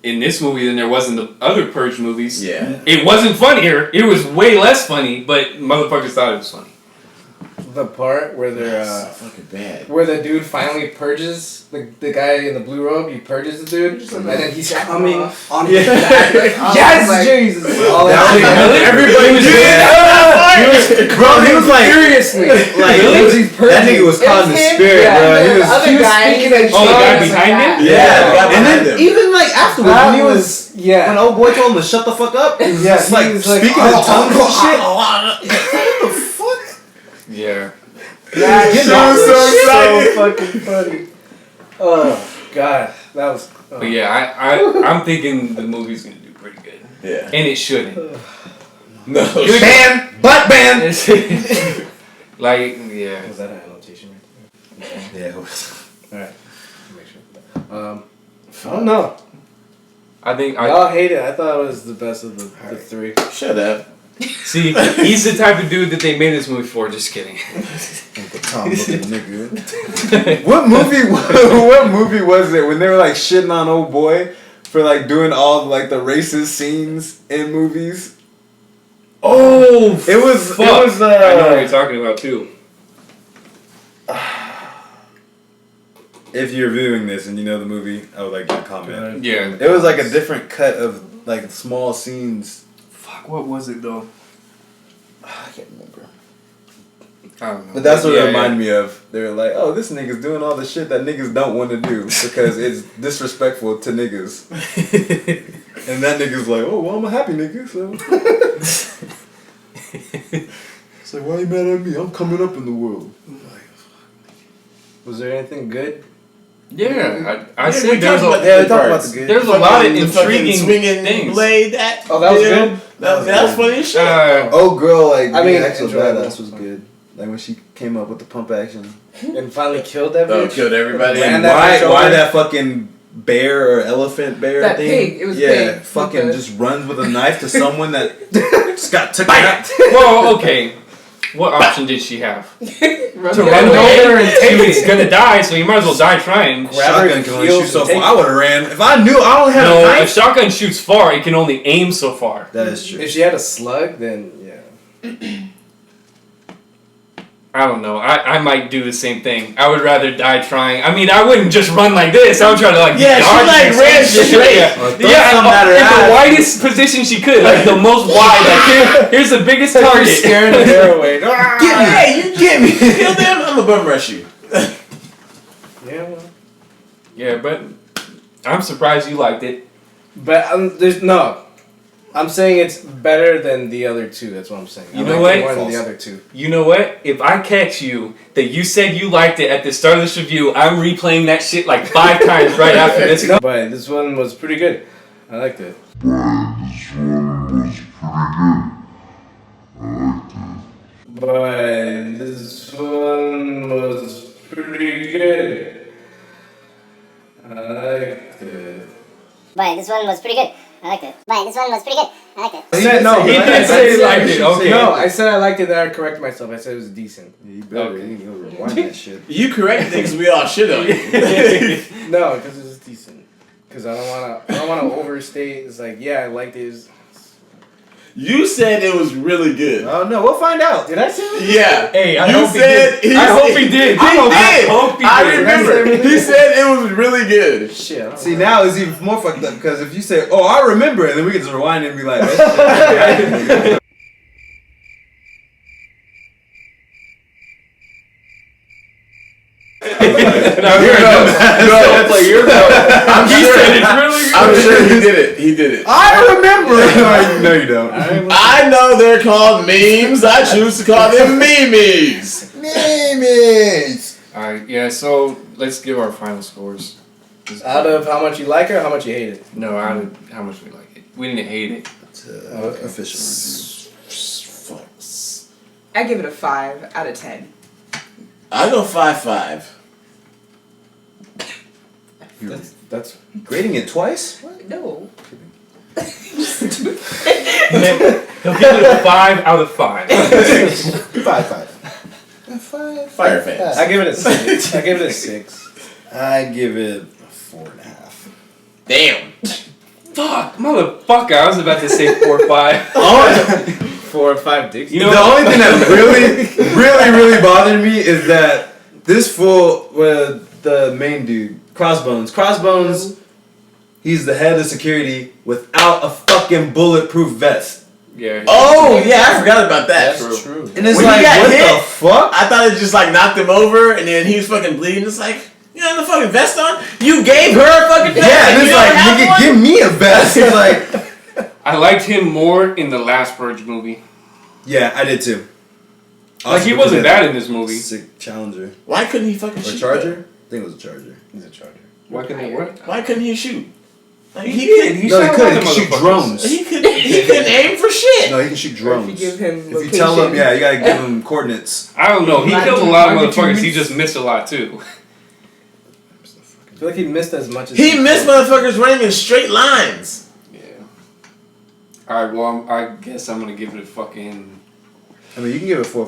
in this movie than there was in the other Purge movies. Yeah. It wasn't funnier. It was way less funny, but motherfuckers thought it was funny. The part where they're That's so fucking bad. where the dude finally purges the guy in the blue robe. He purges the dude, and then he's coming on his back. Like, yes, like- Jesus! Everybody was Bro, he was like, seriously, like Really? that nigga was caught in the spirit, yeah, bro. and He then was, the other he was guy, speaking he's in like, Oh, the guy showing behind us him? that. Yeah, the guy and then behind him. even like afterwards, That when he was was yeah. when old boy told him to shut the fuck up, he was Yeah, just he like was like, speaking in "Oh, tongues and shit. oh, What the fuck? Yeah. That She shit was so was excited. so fucking funny. Oh God, that was. Oh. But yeah, I'm thinking the movie's gonna do pretty good. Yeah. And it shouldn't. No. Ban! Butt ban! Like, yeah. Was that an annotation right there? Yeah, it was. All right. Make sure. I don't know. I think Y'all hate it. I thought it was the best of the three. Shut up. see, he's the type of dude that they made this movie for. Just kidding. Uncle Tom looking nigga. What movie was it when they were like shitting on old boy for like doing all like the racist scenes in movies? Oh, It was fuck. it was I know what you're talking about too. if you're viewing this and you know the movie, I would like you to comment. Yeah. It was like a different cut of like small scenes. Fuck, what was it though? I can't remember. I don't know. But that's what Yeah, it reminded me of. They were like, oh, this nigga's doing all the shit that niggas don't want to do because it's disrespectful to niggas. And that nigga's like, oh, well, I'm a happy nigga, so. It's like, why you mad at me? I'm coming up in the world. Was there anything good? Yeah, I Yeah, said we there's talked about a, the Yeah, we good talked about parts. the good. there's a lot of The fucking intriguing swinging things. blade. Oh, that was good? That was funny as shit. Oh, girl, like, I mean, actual enjoyable. badass was good. Like when she came up with the pump action. And finally killed that Oh, bitch. killed everybody. Ran And that bitch why over. that fucking bear or elephant bear That thing? pig, it was yeah, pig. fucking Okay. just runs with a knife to someone that just got took out. Well, okay. What option did she have? Run To away. run over and she was gonna die, so you might as well die trying. Grab her Shotgun and can only heels shoot so and far. take I would have ran. If I knew I only had a No, knife. if shotgun shoots far, it can only aim so far. That is true. If she had a slug, then yeah. I don't know. I might do the same thing. I would rather die trying. I mean, I wouldn't just run like this. I would try to like Yeah, she, dodge like, and ran shit. straight. Yeah, Or throw yeah, something at her in the ass. widest position she could, like the most wide. Like here's the biggest You're target. scaring the bear away. Hey, you get me. Kill them. I'm gonna bum rush you. Yeah, well. Yeah, but I'm surprised you liked it. But there's no. I'm saying it's better than the other two. That's what I'm saying. You I know like it what? more than the other two. You know what? If I catch you that you said you liked it at the start of this review, I'm replaying that shit like 5 times right after this. But this one was pretty good. I liked it. But this one was pretty good. I liked it. But this one was pretty good. I liked it. But this one was pretty good. I liked it. I said no. He did say he liked it. Okay. No, I said I liked it. Then I correct myself. I said it was decent. You better rewind that shit. You correct things we all shit on you. No, because it was decent. Because I don't wanna overstate. It's like yeah, I liked it. It's- You said it was really good. Oh no, we'll find out. Did I say that? Yeah. Hey, I you hope he said did. I hope he did. He did. I hope he I did. remember. He said it was really good. Shit. I don't See, know. now it's even more fucked up because if you say, "Oh, I remember," it, then we can just rewind it and be like, "That shit." He said it's really good. I'm sure he did it. He did it. I remember. No, you don't. I know they're called memes. I choose to call them memes. Memes. Alright, yeah, so let's give our final scores. Out of how much you like it or how much you hate it? No, out of how much we like it. We didn't hate it. Official I give it a 5 out of 10. I go 5-5. review. That's Grading it twice? No. He'll give it a 5 out of 5. 5-5. Fire fans. I give it a 6. I give it a 6. I give it a 4.5. Damn. Fuck, motherfucker, I was about to say 4 or 5. 4 or 5 dicks. You know, The only thing that really bothered me is that this fool with the main dude, Crossbones, he's the head of security without a fucking bulletproof vest. Yeah. Oh, yeah, I forgot about that. That's true. And it's When he like, got what hit, the fuck? I thought it just like knocked him over and then he was fucking bleeding. It's like, you have the fucking vest on? You gave her a fucking vest? Yeah, and you it's don't like, have nigga, one? give me a vest. It's like, I liked him more in the last Purge movie. yeah, I did too. Like, he wasn't bad in this movie. Sick Challenger. Why couldn't he fucking Or shoot Charger? think it was a charger. He's a charger. Why couldn't it work? Why couldn't he shoot? Like, He did. He No, shot he could. one He of can shoot motherfuckers. drones. He couldn't aim for shit. No, he can shoot Or drones. if you give him If you location. tell him, yeah, you gotta give him coordinates. I don't know. He Why killed a did- lot of why did you motherfuckers. He miss- just missed a lot too. I feel like he missed as much as He missed motherfuckers running in straight lines. Yeah. All right. Well, I guess I'm gonna give it a fucking. I mean, you can give it 4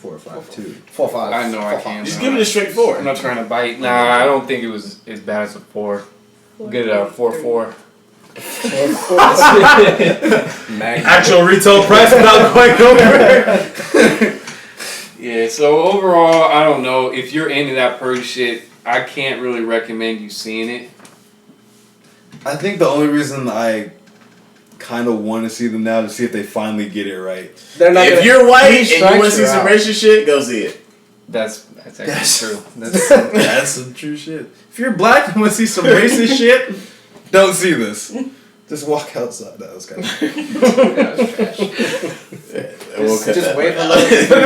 or 5 too. 4, 5. I know I 4, 5. can't. Just give it a straight 4. I'm not trying to bite. Nah, I don't think it was as bad as a 4. We'll get it a 4.4. Actual retail price without going over. Yeah. So overall, I don't know if you're into that purge shit. I can't really recommend you seeing it. I think the only reason I kind of want to see them now to see if they finally get it right. They're not If gonna, you're white he and you strikes want to see her some out. racist shit, go see it. That's actually Yes. true. That's some true shit. If you're black and want to see some racist shit, don't see this. Just walk outside. That was kind of. We'll cut Just that wait part for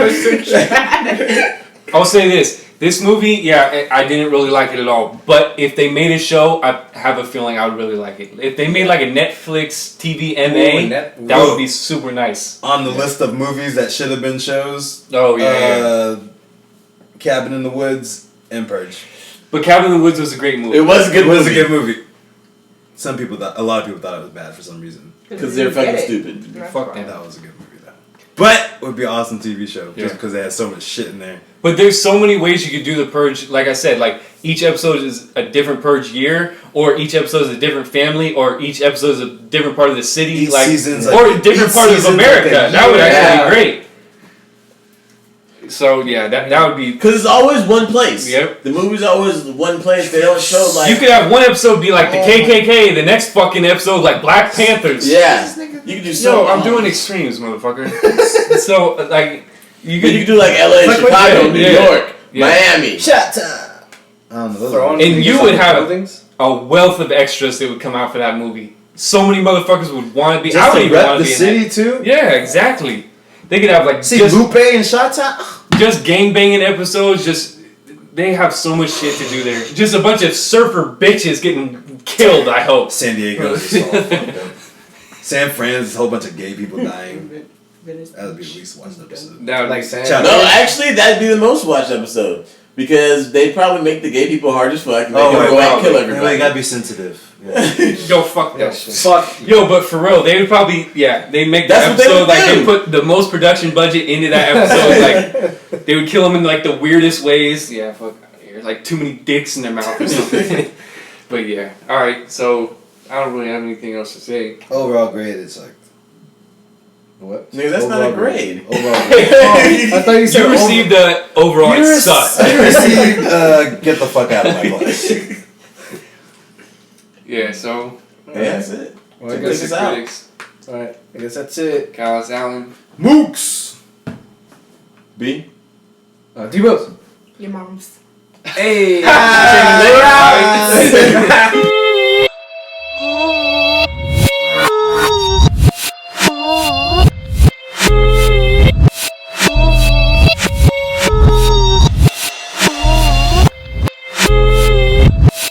out. I'll say this. This movie, yeah, I didn't really like it at all. But if they made a show, I have a feeling I would really like it. If they made like a Netflix TV MA, that would be super nice. On the list of movies that should have been shows, Oh, yeah. Cabin in the Woods and Purge. But Cabin in the Woods was a great movie. It was a good It was a movie. good movie. A lot of people thought it was bad for some reason. Because they're fucking stupid. Fuck them. That was a good movie though. But it would be an awesome TV show Yeah. just because they had so much shit in there. But there's so many ways you could do the purge. Like I said, like each episode is a different purge year, or each episode is a different family, or each episode is a different part of the city, Each like season's or like- a different each part of season's America. like a That would year. actually be great. So yeah, that would be. Because it's always one place. Yep. The movie's always one place. They don't show like. You could have one episode be like the KKK, the next fucking episode like Black Panthers. Yeah. You can do so. Yo, I'm doing extremes, motherfucker. So like you But could you can do like LA, Like what Chicago, you New did. York, Yeah. Miami. Shut up. I don't know. Those Throw are- on And you would have buildings. a wealth of extras that would come out for that movie. So many motherfuckers would want to be. I Just would to even rep want to the be in city that. too. Yeah, exactly. They could have like See just Lupe and Shata. gangbanging episodes. Just they have so much shit to do there. Just a bunch of surfer bitches getting killed. I hope. San Diego is all fucked up. San Fran's a whole bunch of gay people dying. That would be the least watched episode. That would Like be San Shout No, actually, that'd be the most watched episode. Because they probably make the gay people hard as fuck and they can go out and kill everybody. They gotta be sensitive. Yeah. Yo, fuck that shit. Fuck. Yo, but for real, they would probably they'd make the That's what they episode would like do. they put the most production budget into that episode. Like they would kill them in like the weirdest ways. Yeah, fuck out of here. Like too many dicks in their mouth or something. But yeah, all right. So I don't really have anything else to say. Overall grade, it's like What? Nigga, that's not a grade. overall grade. I thought you said You received the overall. You It rec- sucks. I received get the fuck out of my class. Yeah. So Yeah, that's it. Well, I Check guess this out. critics, Alright, I guess that's it. Callis Allen. Mooks. B? D-Bills. Your mom's. Hey! Ah,